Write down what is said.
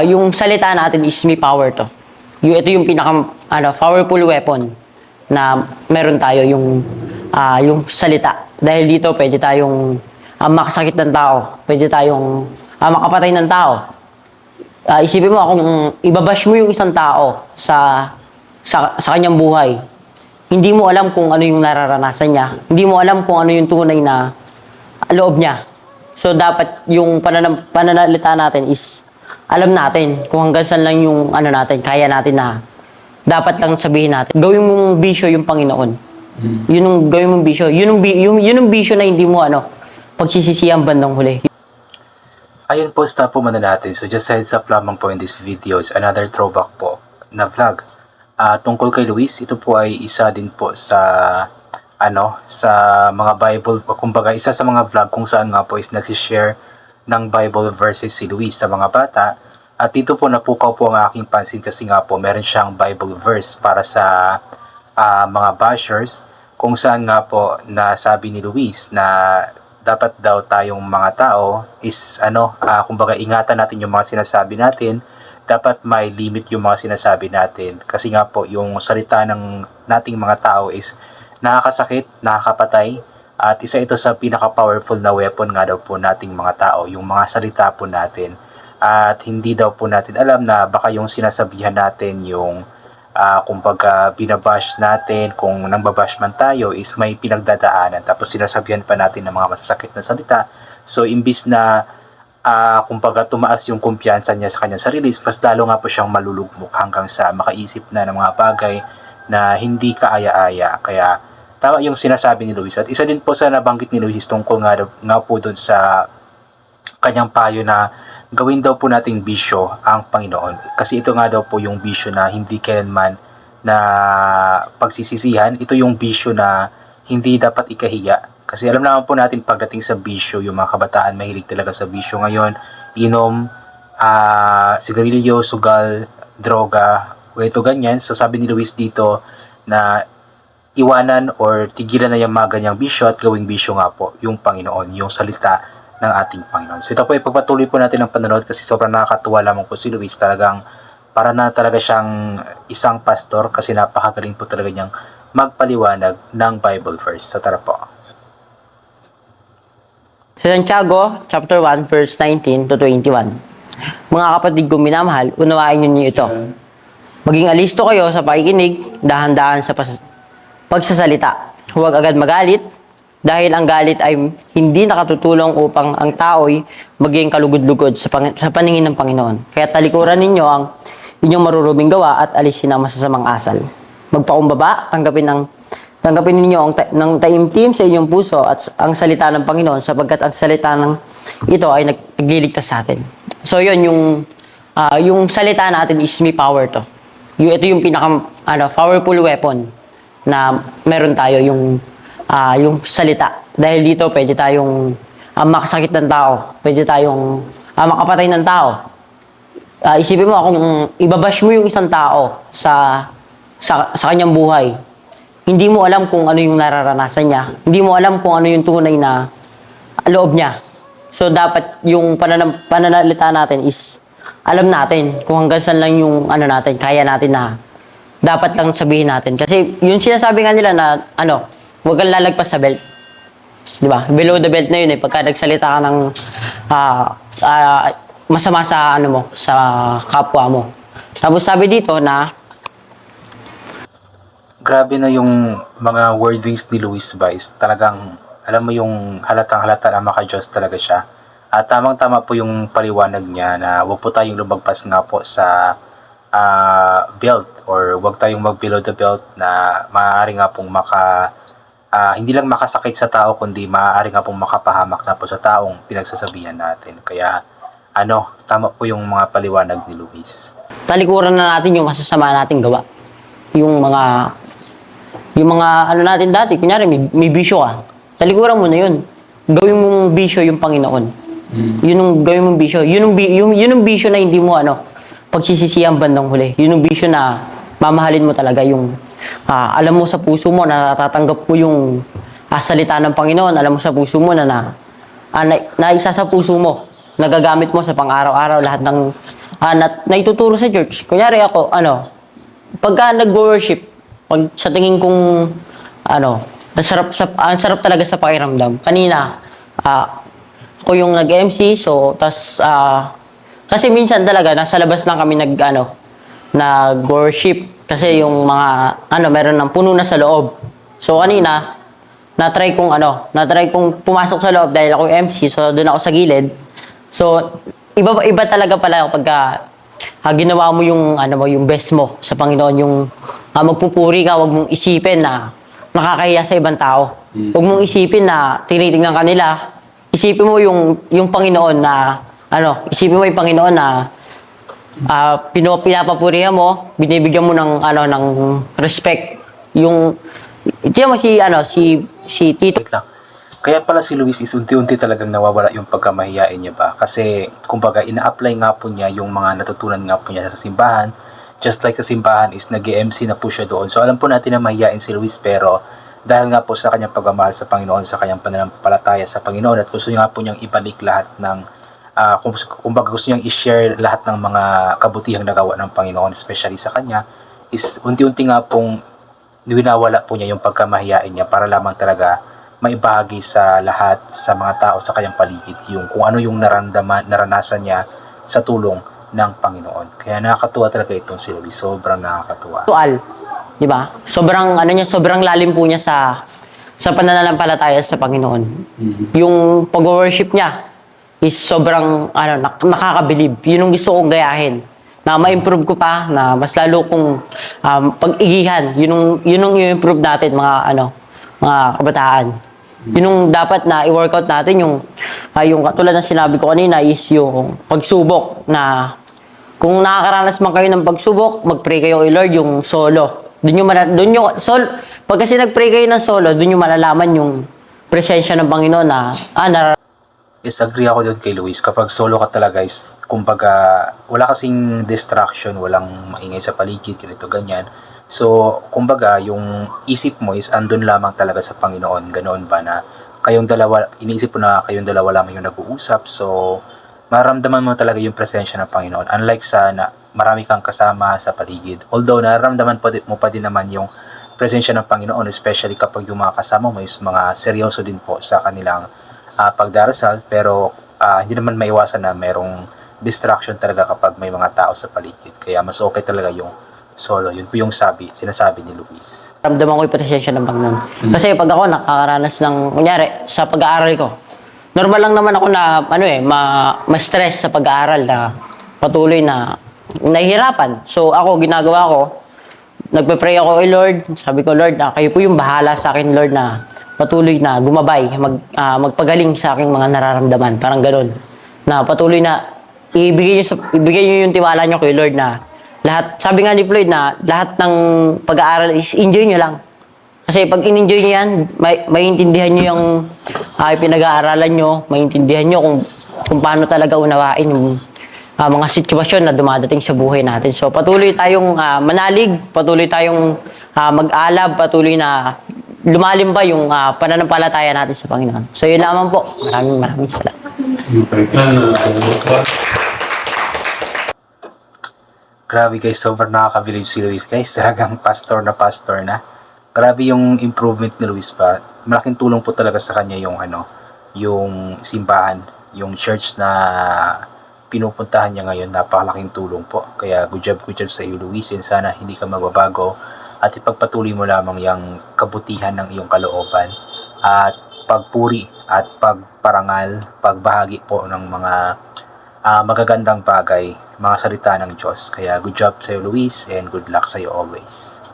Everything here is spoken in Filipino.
Yung salita natin is may power to. Ito yung pinaka powerful weapon na meron tayo, yung salita. Dahil dito pwede tayong makasakit ng tao, pwede tayong makapatay ng tao. Isipin mo kung ibabash mo yung isang tao sa kanyang buhay, hindi mo alam kung ano yung nararanasan niya, hindi mo alam kung ano yung tunay na loob niya. So dapat yung pananalita natin is alam natin kung hanggang saan lang yung natin, kaya natin na dapat lang sabihin natin. Gawin mong bisyo yung Panginoon. Yun yung gawin mong bisyo. Yun yung bisyo na hindi mo pagsisisihan bandang huli. Ayun po, stop po muna natin. So just heads up lamang po in this video is another throwback po na vlog. Tungkol kay Luis, ito po ay isa din po sa sa mga Bible, kumbaga isa sa mga vlog kung saan nga po is nagsishare ng Bible verses si Luis sa mga bata. At dito po napukaw po ang aking pansin kasi nga po meron siyang Bible verse para sa mga bashers kung saan nga po nasabi ni Luis na dapat daw tayong mga tao is kumbaga ingatan natin yung mga sinasabi natin, dapat may limit yung mga sinasabi natin kasi nga po yung salita ng nating mga tao is nakakasakit, nakakapatay, at isa ito sa pinaka-powerful na weapon nga daw po nating mga tao, yung mga salita po natin. At hindi daw po natin alam na baka yung sinasabihan natin, yung kumbaga binabash natin, kung nangbabash man tayo is may pinagdadaanan tapos sinasabihan pa natin ng mga masasakit na salita. So imbis na kumbaga tumaas yung kumpiyansa niya sa kanyang sarili, mas lalo nga po siyang malulugmok hanggang sa makaisip na ng mga bagay na hindi kaaya-aya. Kaya tama yung sinasabi ni Luis. At isa din po sa nabanggit ni Luis tungkol nga po doon sa kanyang payo na gawin daw po nating bisyo ang Panginoon. Kasi ito nga daw po yung bisyo na hindi kailanman na pagsisisihan. Ito yung bisyo na hindi dapat ikahiya. Kasi alam naman po natin pagdating sa bisyo, yung mga kabataan mahilig talaga sa bisyo ngayon. Inom, sigarilyo, sugal, droga, ito ganyan. So sabi ni Luis dito na iwanan or tigilan na yung mga ganyang bisyo at gawing bisyo nga po yung Panginoon, yung salita ng ating Panginoon. So ito po, ipagpatuloy po natin ang panonood kasi sobrang nakakatuwa lamang po si Luis. Talagang para na talaga siyang isang pastor kasi napakagaling po talaga niyang magpaliwanag ng Bible verse. So tara po. Sa Santiago, chapter 1, verse 19 to 21. Mga kapatid kong minamahal, unawain niyo ito. Maging alisto kayo sa pakikinig, dahan-dahan sa pagsasalita. Huwag agad magalit, dahil ang galit ay hindi nakatutulong upang ang tao'y maging kalugod-lugod sa paningin ng Panginoon. Kaya talikuran ninyo ang inyong maruruming gawa at alisin ang masasamang asal. Magpakumbaba, tanggapin ninyo ng taimtim sa inyong puso at ang salita ng Panginoon sapagkat ang salita ng ito ay nagliligtas sa atin. So yun, yung salita natin is may power to. Ito yung pinaka powerful weapon na meron tayo, yung salita. Dahil dito pwede tayong makasakit ng tao, pwede tayong makapatay ng tao. Isipin mo kung ibabash mo yung isang tao sa kanyang buhay, hindi mo alam kung ano yung nararanasan niya, hindi mo alam kung ano yung tunay na loob niya. So dapat yung pananalita natin is alam natin kung hanggang saan lang yung natin, kaya natin na dapat lang sabihin natin. Kasi yung sinasabi nga nila na huwag kang lalagpas sa belt. Di ba? Below the belt na yun pagka nagsalita ka ng masama sa sa kapwa mo. Tapos sabi dito na Grabe na yung mga wordings ni Luis Vice. Talagang alam mo yung halatang halata na maka-Diyos talaga siya. At tamang-tama po yung paliwanag niya na huwag po tayong lumagpas nga po sa belt or huwag tayong mag-below the belt na maaari nga pong hindi lang makasakit sa tao kundi maaari nga pong makapahamak na po sa taong pinagsasabihan natin. Kaya tama po yung mga paliwanag ni Luis. talikuran na natin yung masasama nating gawa. Yung mga natin dati, kunyari may bisyo ka, talikuran mo na yun. Gawin mong bisyo yung Panginoon. Yun yung gawin mong bisyo. Yun yung bisyo na hindi mo pagsisisihan bandang huli. Yun yung bisyo na mamahalin mo talaga yung alam mo sa puso mo na natatanggap mo yung salita ng Panginoon. Alam mo sa puso mo na isa sa puso mo, nagagamit mo sa pang-araw-araw lahat ng naituturo sa church. Kunyari ako, pagka nag-worship, pag sa tingin kong, ang sarap talaga sa pakiramdam. Kanina, ako yung nag-MC, so, kasi minsan talaga, nasa labas lang kami nag-worship. Kasi yung mga, meron ng puno na sa loob. So, kanina, na-try kong pumasok sa loob dahil ako yung MC, so, doon ako sa gilid. So, iba talaga pala pagka ginawa mo yung yung best mo sa Panginoon, yung magpupuri ka, wag mong isipin na nakakahiya sa ibang tao. Wag mong isipin na tinitingnan ka nila. Isipin mo yung Panginoon na isipin mo yung Panginoon na pinapapurihan mo, binibigyan mo ng respect. Yung tiyan mo si Tito. Wait lang. Kaya pala si Luis is unti-unti talagang nawawala yung pagkamahiyain niya ba? Kasi, kumbaga, ina-apply nga po niya yung mga natutunan nga po niya sa simbahan. Just like sa simbahan is nag-MC na po siya doon. So, alam po natin na mahiyain si Luis, pero dahil nga po sa kanyang pagmamahal sa Panginoon, sa kanyang pananampalataya sa Panginoon, at gusto niya nga po niyang ibalik lahat ng, kumbaga gusto niyang i-share lahat ng mga kabutihang nagawa ng Panginoon, especially sa kanya, is unti-unti nga pong winawala po niya yung pagkamahiyain niya para lamang talaga maibahagi sa lahat, sa mga tao sa kanyang paligid, yung kung ano yung naranasan niya sa tulong ng Panginoon. Kaya nakakatuwa talaga itong si Luis. Sobrang nakakatuwa. Di ba? Sobrang lalim po niya sa pananampalataya sa Panginoon. Yung pag-worship niya is sobrang nakakabilib. Yun yung gusto kong gayahin. Na ma-improve ko pa, na mas lalo kong pag-igihan. Yun yung i-improve natin mga kabataan. Yun yung dapat na i-workout natin, yung katulad ng sinabi ko kanina is yung pagsubok, na kung nakakaranas man kayo ng pagsubok, mag-pray kayo kay Lord yung solo. Pag kasi nag-pray kayo ng solo, doon yung malalaman yung presensya ng Panginoon na Yes, agree ako doon kay Luis. Kapag solo ka talaga is, kumbaga, wala kasing distraction, walang maingay sa paligid, ganito, ganyan. So, kumbaga, yung isip mo is andun lamang talaga sa Panginoon. Ganoon ba na kayong dalawa, iniisip mo na kayong dalawa lamang yung nag-uusap. So, maramdaman mo talaga yung presensya ng Panginoon. Unlike sa na marami kang kasama sa paligid. Although, nararamdaman mo pa din naman yung presensya ng Panginoon, especially kapag yung mga kasama mo is mga seryoso din po sa kanilang pagdarasal. Pero, hindi naman maiwasan na merong distraction talaga kapag may mga tao sa paligid. Kaya mas okay talaga yung solo. Yun po yung sinasabi ni Luis. ramdaman ko yung presensya ng Panginoon. Kasi pag ako nakakaranas ng, kunyari, sa pag-aaral ko, normal lang naman ako na, ma-stress sa pag-aaral, na patuloy na nahihirapan. So, ako, ginagawa ko, nagpe-pray ako kay Lord. Sabi ko, Lord, kayo po yung bahala sa akin, Lord, na patuloy na gumabay, magpagaling sa aking mga nararamdaman. Parang ganun. Na patuloy na ibigay niyo yung tiwala niyo kay Lord, na lahat, sabi nga ni Floyd, na lahat ng pag-aaral is enjoy nyo lang. Kasi pag in-enjoy nyo yan, maintindihan nyo yung pinag-aaralan nyo, maintindihan nyo kung paano talaga unawain yung mga sitwasyon na dumadating sa buhay natin. So patuloy tayong manalig, patuloy tayong mag-alab, patuloy na lumalim pa yung pananampalataya natin sa Panginoon. So yun lamang po. Maraming salamat. Grabe guys, sobrang nakakabilib si Luis guys. Talagang pastor na. Grabe yung improvement ni Luis pa. Malaking tulong po talaga sa kanya yung yung simbahan, yung church na pinupuntahan niya ngayon. Napakalaking tulong po. Kaya good job sa iyo Luis. And sana hindi ka magbabago at ipagpatuloy mo lamang yung kabutihan ng iyong kalooban at pagpuri at pagparangal, pagbahagi po ng mga magagandang bagay, mga salita ng Diyos. Kaya good job sa iyo Luis, and good luck sa iyo always.